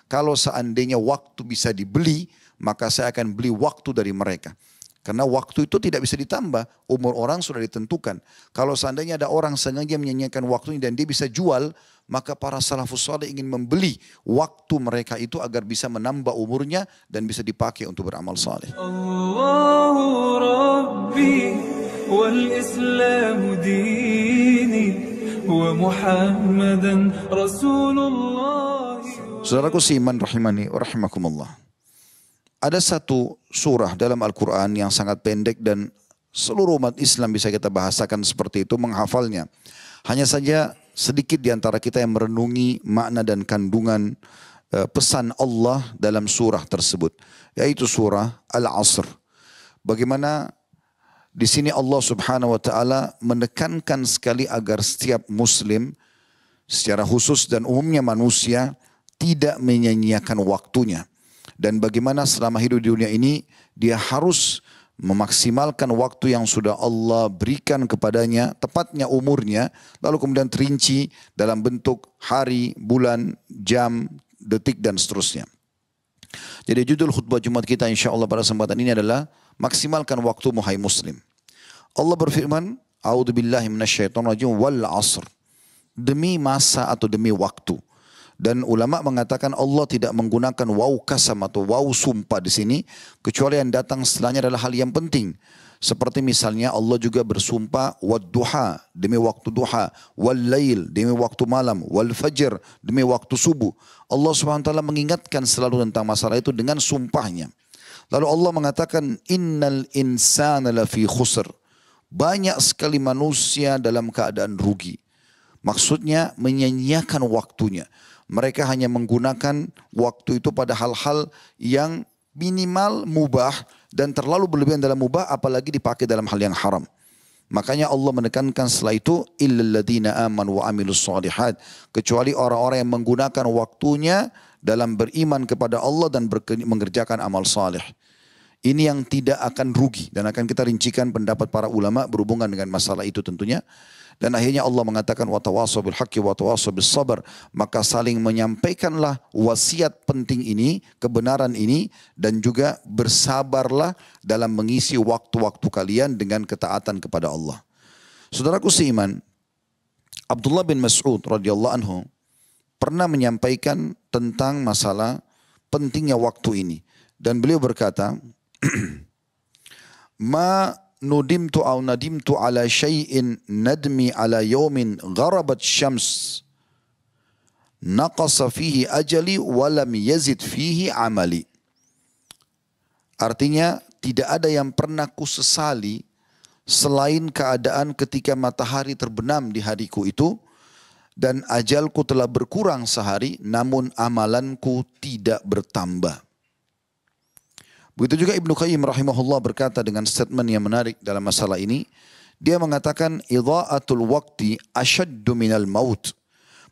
kalau seandainya waktu bisa dibeli, maka saya akan beli waktu dari mereka. Karena waktu itu tidak bisa ditambah, umur orang sudah ditentukan. Kalau seandainya ada orang sengaja menyanyikan waktunya dan dia bisa jual, maka para salafus saleh ingin membeli waktu mereka itu agar bisa menambah umurnya dan bisa dipakai untuk beramal saleh. Allahu Rabbi wal Islam dini wa Muhammadan Rasulullah. Saudaraku seiman rahimani wa rahimakumullah. Ada satu surah dalam Al-Quran yang sangat pendek dan seluruh umat Islam bisa kita bahasakan seperti itu, menghafalnya. Hanya saja sedikit di antara kita yang merenungi makna dan kandungan pesan Allah dalam surah tersebut, yaitu surah Al-Asr. Bagaimana di sini Allah Subhanahu wa taala menekankan sekali agar setiap muslim secara khusus dan umumnya manusia tidak menyia-nyiakan waktunya. Dan bagaimana selama hidup di dunia ini dia harus memaksimalkan waktu yang sudah Allah berikan kepadanya, tepatnya umurnya, lalu kemudian terinci dalam bentuk hari, bulan, jam, detik dan seterusnya. Jadi judul khutbah Jumat kita insya Allah pada kesempatan ini adalah maksimalkan waktumu hai muslim. Allah berfirman, A'udzubillahi minasyaitonirrajim wal 'asr. Demi masa atau demi waktu. Dan ulama mengatakan Allah tidak menggunakan waw kasam atau waw sumpah di sini, kecuali yang datang setelahnya adalah hal yang penting. Seperti misalnya Allah juga bersumpah wad-duha, demi waktu duha, wal-lail, demi waktu malam, wal-fajr, demi waktu subuh. Allah SWT mengingatkan selalu tentang masalah itu dengan sumpahnya. Lalu Allah mengatakan innal insana lafi khusr. Banyak sekali manusia dalam keadaan rugi. Maksudnya menyia-nyiakan waktunya. Mereka hanya menggunakan waktu itu pada hal-hal yang minimal mubah dan terlalu berlebihan dalam mubah, apalagi dipakai dalam hal yang haram. Makanya Allah menekankan setelah itu illal ladzina amanu wa amilus shalihat, kecuali orang-orang yang menggunakan waktunya dalam beriman kepada Allah dan mengerjakan amal saleh. Ini yang tidak akan rugi dan akan kita rincikan pendapat para ulama berhubungan dengan masalah itu tentunya. Dan akhirnya Allah mengatakan watawassaw bil haqqi watawassaw bis sabr, maka saling menyampaikanlah wasiat penting ini, kebenaran ini, dan juga bersabarlah dalam mengisi waktu-waktu kalian dengan ketaatan kepada Allah. Saudaraku seiman, Abdullah bin Mas'ud radhiyallahu anhu pernah menyampaikan tentang masalah pentingnya waktu ini, dan beliau berkata, ma nudimtu au nadimtu ala syai'in nadmi ala yawmin gharabat syams naqasa fihi ajali walam yazid fihi amali. Artinya tidak ada yang pernah kusesali selain keadaan ketika matahari terbenam di hariku itu dan ajalku telah berkurang sehari namun amalanku tidak bertambah. Begitu juga Ibnu Qayyim rahimahullah berkata dengan statement yang menarik dalam masalah ini. Dia mengatakan idha'atul waqti asyaddu minal maut.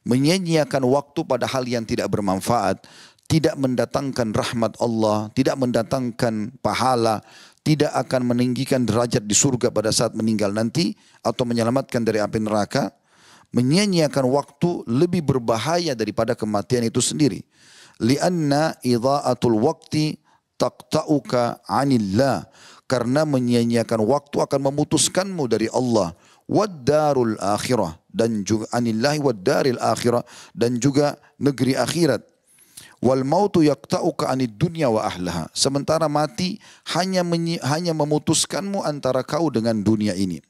Menyia-nyiakan waktu pada hal yang tidak bermanfaat, tidak mendatangkan rahmat Allah, tidak mendatangkan pahala, tidak akan meninggikan derajat di surga pada saat meninggal nanti atau menyelamatkan dari api neraka. Menyia-nyiakan waktu lebih berbahaya daripada kematian itu sendiri. Lianna idha'atul waqti taqta'uka 'anillah, karena menyia-nyiakan waktu akan memutuskanmu dari Allah, wad-darul akhirah, dan juga 'anillahi wad-daril akhirah, dan juga negeri akhirat. Wal mautu yaqta'uka 'anid dunya wa ahlaha, sementara mati hanya memutuskanmu antara kau dengan dunia ini.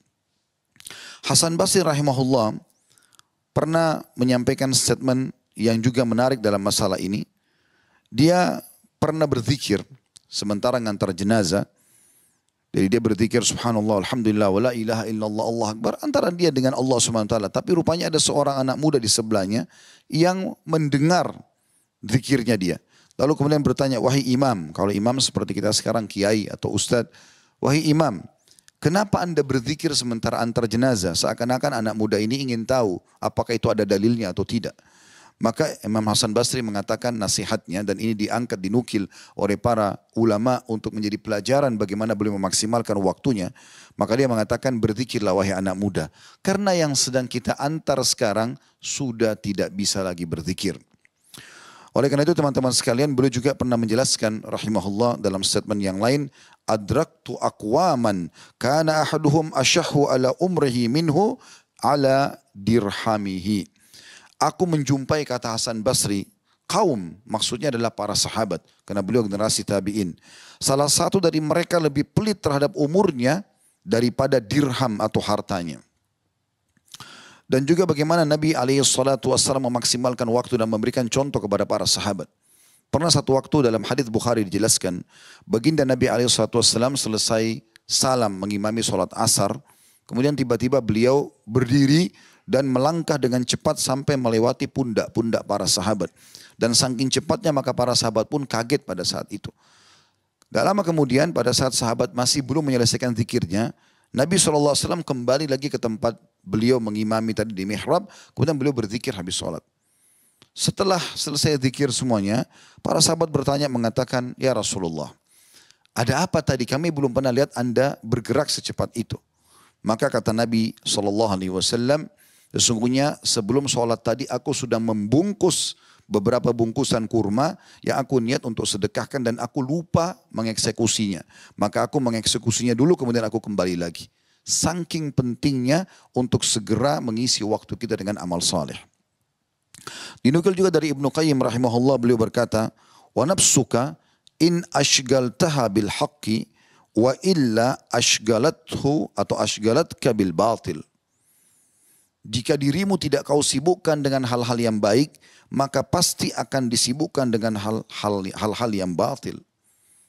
Hasan Basri rahimahullah pernah menyampaikan statement yang juga menarik dalam masalah ini. Dia pernah berzikir sementara ngantar jenazah. Jadi dia berzikir subhanallah, alhamdulillah, wa la ilaha illallah, Allah akbar, antara dia dengan Allah subhanahu wa ta'ala. Tapi rupanya ada seorang anak muda di sebelahnya yang mendengar zikirnya dia. Lalu kemudian bertanya, wahai imam, kalau imam seperti kita sekarang kiai atau ustadz, wahai imam, kenapa anda berzikir sementara antar jenazah? Seakan-akan anak muda ini ingin tahu apakah itu ada dalilnya atau tidak. Maka Imam Hasan Basri mengatakan nasihatnya, dan ini diangkat dinukil oleh para ulama untuk menjadi pelajaran bagaimana beliau memaksimalkan waktunya. Maka dia mengatakan berzikirlah wahai anak muda, karena yang sedang kita antar sekarang sudah tidak bisa lagi berzikir. Oleh karena itu teman-teman sekalian, beliau juga pernah menjelaskan rahimahullah dalam statement yang lain, adraktu aqwaman kana ahaduhum ashahhu ala umrihi minhu ala dirhamihi. Aku menjumpai, kata Hasan Basri, kaum, maksudnya adalah para sahabat, karena beliau generasi tabi'in. Salah satu dari mereka lebih pelit terhadap umurnya daripada dirham atau hartanya. Dan juga bagaimana Nabi SAW memaksimalkan waktu dan memberikan contoh kepada para sahabat. Pernah satu waktu dalam hadits Bukhari dijelaskan, baginda Nabi SAW selesai salam mengimami sholat asar, kemudian tiba-tiba beliau berdiri dan melangkah dengan cepat sampai melewati pundak-pundak para sahabat. Dan saking cepatnya maka para sahabat pun kaget pada saat itu. Gak lama kemudian pada saat sahabat masih belum menyelesaikan zikirnya, Nabi SAW kembali lagi ke tempat beliau mengimami tadi di mihrab, kemudian beliau berzikir habis sholat. Setelah selesai zikir semuanya, para sahabat bertanya mengatakan, ya Rasulullah, ada apa tadi? Kami belum pernah lihat Anda bergerak secepat itu. Maka kata Nabi SAW, sesungguhnya sebelum sholat tadi aku sudah membungkus beberapa bungkusan kurma yang aku niat untuk sedekahkan dan aku lupa mengeksekusinya. Maka aku mengeksekusinya dulu kemudian aku kembali lagi. Saking pentingnya untuk segera mengisi waktu kita dengan amal saleh. Dinukil juga dari Ibnu Qayyim rahimahullah, beliau berkata, wa nafsuka in ashgaltaha bil haqqi wa illa ashgalathu atau ashgalatka bil batil. Jika dirimu tidak kau sibukkan dengan hal-hal yang baik, maka pasti akan disibukkan dengan hal-hal yang batil.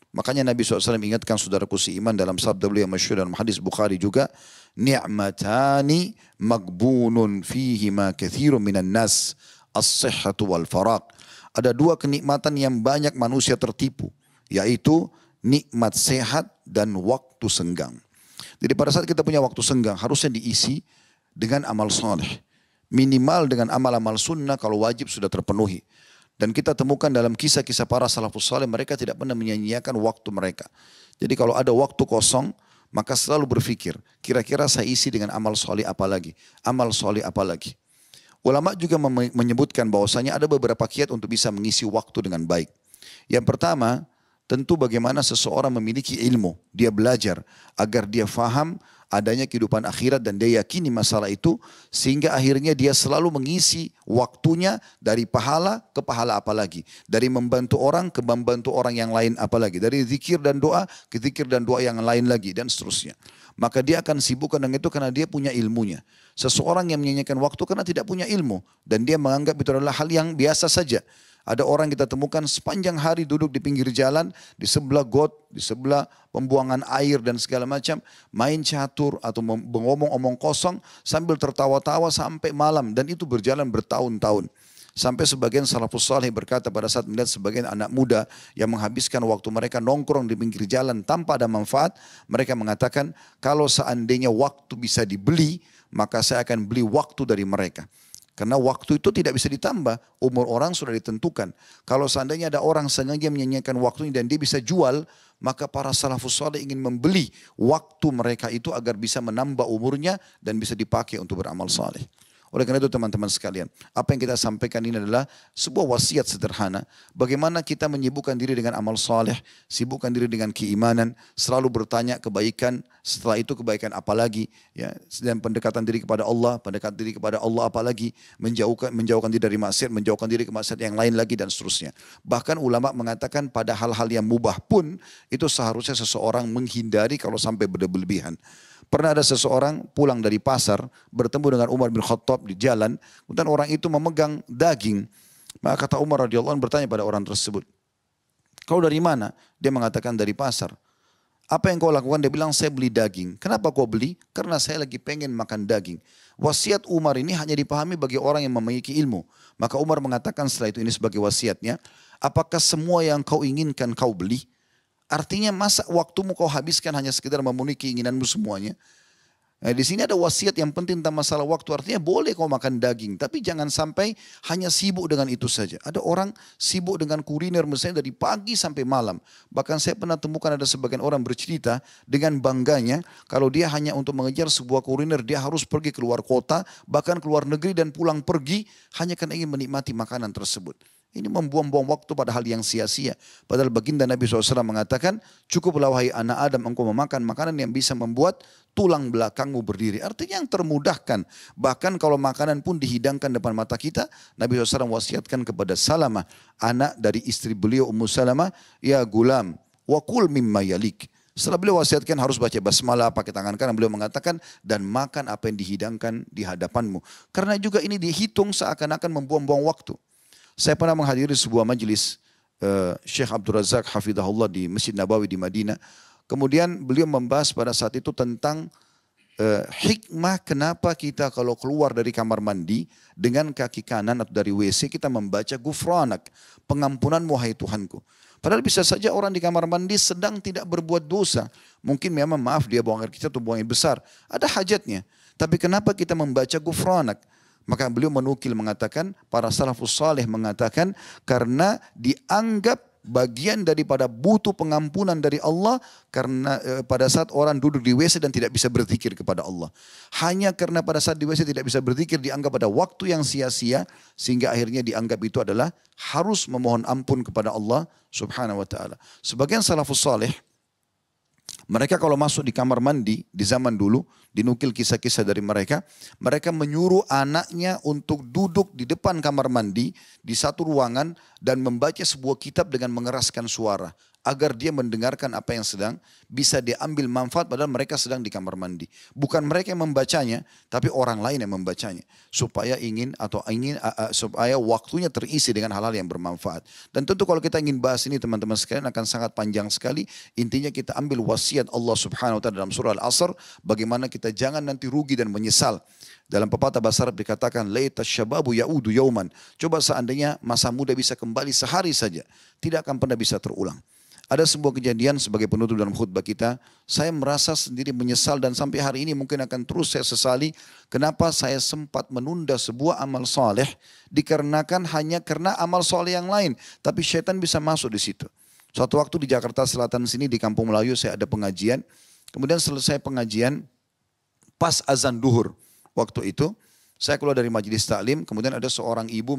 Makanya Nabi SAW ingatkan saudaraku seiman dalam sabda beliau yang masyhur dalam hadis Bukhari juga, ni'matani magbunun fihima kathirun minan nas, as-sihhatu wal faraq. Ada dua kenikmatan yang banyak manusia tertipu, yaitu nikmat sehat dan waktu senggang. Jadi pada saat kita punya waktu senggang harusnya diisi dengan amal soleh. Minimal dengan amal-amal sunnah kalau wajib sudah terpenuhi. Dan kita temukan dalam kisah-kisah para salafus saleh, mereka tidak pernah menyia-nyiakan waktu mereka. Jadi kalau ada waktu kosong, maka selalu berpikir, kira-kira saya isi dengan amal soleh apa lagi? Amal soleh apa lagi? Ulama juga menyebutkan bahwasanya ada beberapa kiat untuk bisa mengisi waktu dengan baik. Yang pertama, tentu bagaimana seseorang memiliki ilmu. Dia belajar agar dia faham adanya kehidupan akhirat dan dia yakini masalah itu, sehingga akhirnya dia selalu mengisi waktunya dari pahala ke pahala apalagi, dari membantu orang ke membantu orang yang lain apalagi, dari zikir dan doa ke zikir dan doa yang lain lagi dan seterusnya. Maka dia akan sibukkan dengan itu karena dia punya ilmunya. Seseorang yang menyanyikan waktu karena tidak punya ilmu dan dia menganggap itu adalah hal yang biasa saja. Ada orang kita temukan sepanjang hari duduk di pinggir jalan, di sebelah got, di sebelah pembuangan air dan segala macam, main catur atau ngomong-ngomong kosong sambil tertawa-tawa sampai malam, dan itu berjalan bertahun-tahun. Sampai sebagian salafus saleh berkata pada saat melihat sebagian anak muda yang menghabiskan waktu mereka nongkrong di pinggir jalan tanpa ada manfaat, mereka mengatakan kalau seandainya waktu bisa dibeli, maka saya akan beli waktu dari mereka. Karena waktu itu tidak bisa ditambah, umur orang sudah ditentukan. Kalau seandainya ada orang sengaja menyanyikan waktunya dan dia bisa jual, maka para salafus saleh ingin membeli waktu mereka itu agar bisa menambah umurnya dan bisa dipakai untuk beramal saleh. Oleh karena itu teman-teman sekalian, apa yang kita sampaikan ini adalah sebuah wasiat sederhana. Bagaimana kita menyibukkan diri dengan amal saleh, sibukkan diri dengan keimanan, selalu bertanya kebaikan, setelah itu kebaikan apa lagi, ya, dan pendekatan diri kepada Allah, pendekatan diri kepada Allah apa lagi, menjauhkan diri dari maksiat, menjauhkan diri ke maksiat yang lain lagi dan seterusnya. Bahkan ulama mengatakan pada hal-hal yang mubah pun itu seharusnya seseorang menghindari kalau sampai berlebihan. Pernah ada seseorang pulang dari pasar, bertemu dengan Umar bin Khattab di jalan, kemudian orang itu memegang daging. Maka kata Umar radhiyallahu anhu bertanya pada orang tersebut, kau dari mana? Dia mengatakan dari pasar. Apa yang kau lakukan? Dia bilang saya beli daging. Kenapa kau beli? Karena saya lagi pengen makan daging. Wasiat Umar ini hanya dipahami bagi orang yang memiliki ilmu. Maka Umar mengatakan setelah itu ini sebagai wasiatnya, apakah semua yang kau inginkan kau beli? Artinya masa waktumu kau habiskan hanya sekedar memenuhi keinginanmu semuanya. Nah, di sini ada wasiat yang penting tentang masalah waktu. Artinya boleh kau makan daging, tapi jangan sampai hanya sibuk dengan itu saja. Ada orang sibuk dengan kuliner misalnya dari pagi sampai malam. Bahkan saya pernah temukan ada sebagian orang bercerita dengan bangganya, kalau dia hanya untuk mengejar sebuah kuliner, dia harus pergi keluar kota, bahkan keluar negeri dan pulang pergi hanya karena ingin menikmati makanan tersebut. Ini membuang-buang waktu pada hal yang sia-sia. Padahal baginda Nabi SAW mengatakan, cukuplah wahai anak Adam engkau memakan makanan yang bisa membuat tulang belakangmu berdiri. Artinya yang termudahkan. Bahkan kalau makanan pun dihidangkan depan mata kita, Nabi SAW wasiatkan kepada Salamah, anak dari istri beliau Ummu Salamah, ya gulam, wakul mimma yalik. Setelah beliau wasiatkan harus baca basmalah pakai tangan kanan, beliau mengatakan dan makan apa yang dihidangkan di hadapanmu. Karena juga ini dihitung seakan-akan membuang-buang waktu. Saya pernah menghadiri sebuah majelis Syekh Abdul Razak Hafidahullah di Masjid Nabawi di Madinah. Kemudian beliau membahas pada saat itu tentang hikmah kenapa kita kalau keluar dari kamar mandi dengan kaki kanan atau dari WC kita membaca gufranak, pengampunanmu wahai Tuhanku. Padahal bisa saja orang di kamar mandi sedang tidak berbuat dosa. Mungkin memang maaf dia buang air kecil atau buang air besar. Ada hajatnya. Tapi kenapa kita membaca gufranak? Maka beliau menukil mengatakan, para salafus saleh mengatakan, karena dianggap bagian daripada butuh pengampunan dari Allah karena pada saat orang duduk di WC dan tidak bisa berzikir kepada Allah. Hanya karena pada saat di WC tidak bisa berzikir dianggap pada waktu yang sia-sia sehingga akhirnya dianggap itu adalah harus memohon ampun kepada Allah Subhanahu wa taala. Sebagian salafus saleh mereka kalau masuk di kamar mandi di zaman dulu, dinukil kisah-kisah dari mereka, mereka menyuruh anaknya untuk duduk di depan kamar mandi di satu ruangan dan membaca sebuah kitab dengan mengeraskan suara. Agar dia mendengarkan apa yang sedang bisa diambil manfaat padahal mereka sedang di kamar mandi. Bukan mereka yang membacanya, tapi orang lain yang membacanya. Supaya supaya waktunya terisi dengan hal-hal yang bermanfaat. Dan tentu kalau kita ingin bahas ini teman-teman sekalian akan sangat panjang sekali. Intinya kita ambil wasiat Allah Subhanahu wa taala dalam surah Al-Asr. Bagaimana kita jangan nanti rugi dan menyesal. Dalam pepatah bahasa Arab dikatakan, laita syababu yaudu yauman. Coba seandainya masa muda bisa kembali sehari saja. Tidak akan pernah bisa terulang. Ada sebuah kejadian sebagai penutup dalam khutbah kita. Saya merasa sendiri menyesal dan sampai hari ini mungkin akan terus saya sesali. Kenapa saya sempat menunda sebuah amal soleh. Dikarenakan hanya karena amal soleh yang lain. Tapi syaitan bisa masuk di situ. Suatu waktu di Jakarta Selatan sini di Kampung Melayu saya ada pengajian. Kemudian selesai pengajian pas azan duhur. Waktu itu saya keluar dari majelis taklim, kemudian ada seorang ibu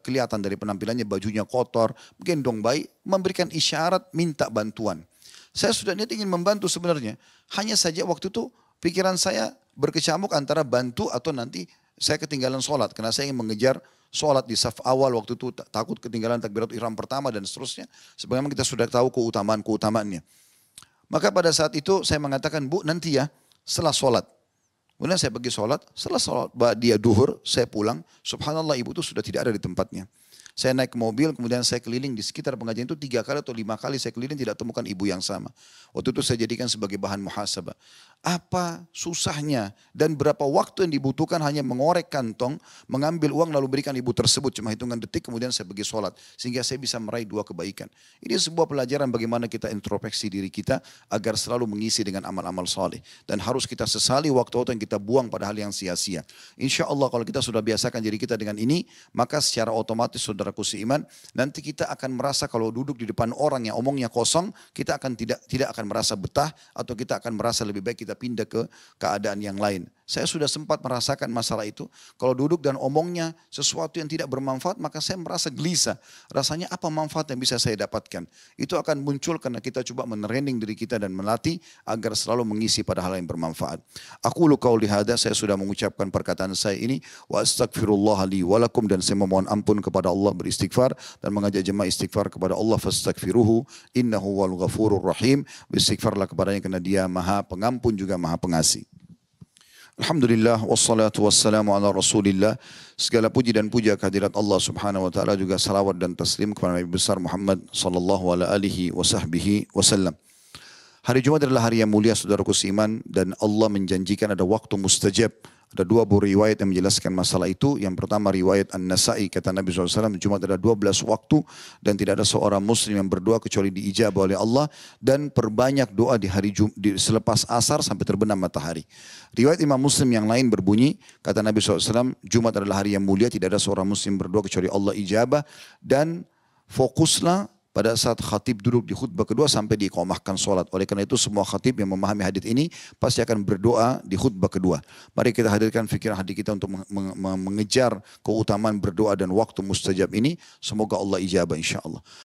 kelihatan dari penampilannya bajunya kotor, gendong bayi, memberikan isyarat minta bantuan. Saya sudah niat ingin membantu sebenarnya. Hanya saja waktu itu pikiran saya berkecamuk antara bantu atau nanti saya ketinggalan sholat. Karena saya ingin mengejar sholat di saf awal waktu itu takut ketinggalan takbiratul ihram pertama dan seterusnya. Sebagaimana kita sudah tahu keutamaannya. Maka pada saat itu saya mengatakan, Bu nanti ya setelah sholat. Kemudian saya pergi sholat, setelah sholat dia duhur, saya pulang, subhanallah ibu itu sudah tidak ada di tempatnya. Saya naik ke mobil, kemudian saya keliling di sekitar pengajian itu 3 kali atau 5 kali saya keliling tidak temukan ibu yang sama. Waktu itu saya jadikan sebagai bahan muhasabah. Apa susahnya dan berapa waktu yang dibutuhkan hanya mengorek kantong, mengambil uang lalu berikan ibu tersebut. Cuma hitungan detik kemudian saya pergi sholat. Sehingga saya bisa meraih 2 kebaikan. Ini sebuah pelajaran bagaimana kita introspeksi diri kita agar selalu mengisi dengan amal-amal soleh. Dan harus kita sesali waktu-waktu yang kita buang pada hal yang sia-sia. Insya Allah kalau kita sudah biasakan diri kita dengan ini, maka secara otomatis saudaraku seiman, nanti kita akan merasa kalau duduk di depan orang yang omongnya kosong, kita akan tidak akan merasa betah atau kita akan merasa lebih baik kita pindah ke keadaan yang lain. Saya sudah sempat merasakan masalah itu. Kalau duduk dan omongnya sesuatu yang tidak bermanfaat, maka saya merasa gelisah. Rasanya apa manfaat yang bisa saya dapatkan? Itu akan muncul karena kita coba menerending diri kita dan melatih agar selalu mengisi pada hal yang bermanfaat. Aku qauli hadza, saya sudah mengucapkan perkataan saya ini. Wa astaghfirullah li wa lakum, dan saya memohon ampun kepada Allah, beristighfar dan mengajak jemaah istighfar kepada Allah. Fastaghfiruhu innahu wal ghafurur rahim. Beristighfarlah kepadanya karena dia maha pengampun juga maha pengasih. Alhamdulillah wassalatu wassalamu ala rasulillah. Segala puji dan puja kehadirat Allah Subhanahu wa taala, juga salawat dan taslim kepada Nabi besar Muhammad sallallahu alaihi wasallam. Hari Jumat adalah hari yang mulia saudaraku seiman, dan Allah menjanjikan ada waktu mustajab. Ada 2 buah riwayat yang menjelaskan masalah itu. Yang pertama riwayat An-Nasa'i, kata Nabi SAW, Jumat ada 12 waktu dan tidak ada seorang muslim yang berdoa kecuali diijabah oleh Allah, dan perbanyak doa di hari selepas asar sampai terbenam matahari. Riwayat Imam Muslim yang lain berbunyi, kata Nabi SAW, Jumat adalah hari yang mulia, tidak ada seorang muslim berdoa kecuali Allah ijabah, dan fokuslah pada saat khatib duduk di khutbah kedua sampai diiqamahkan sholat. Oleh karena itu semua khatib yang memahami hadis ini pasti akan berdoa di khutbah kedua. Mari kita hadirkan fikiran hati kita untuk mengejar keutamaan berdoa dan waktu mustajab ini. Semoga Allah ijabah insya Allah.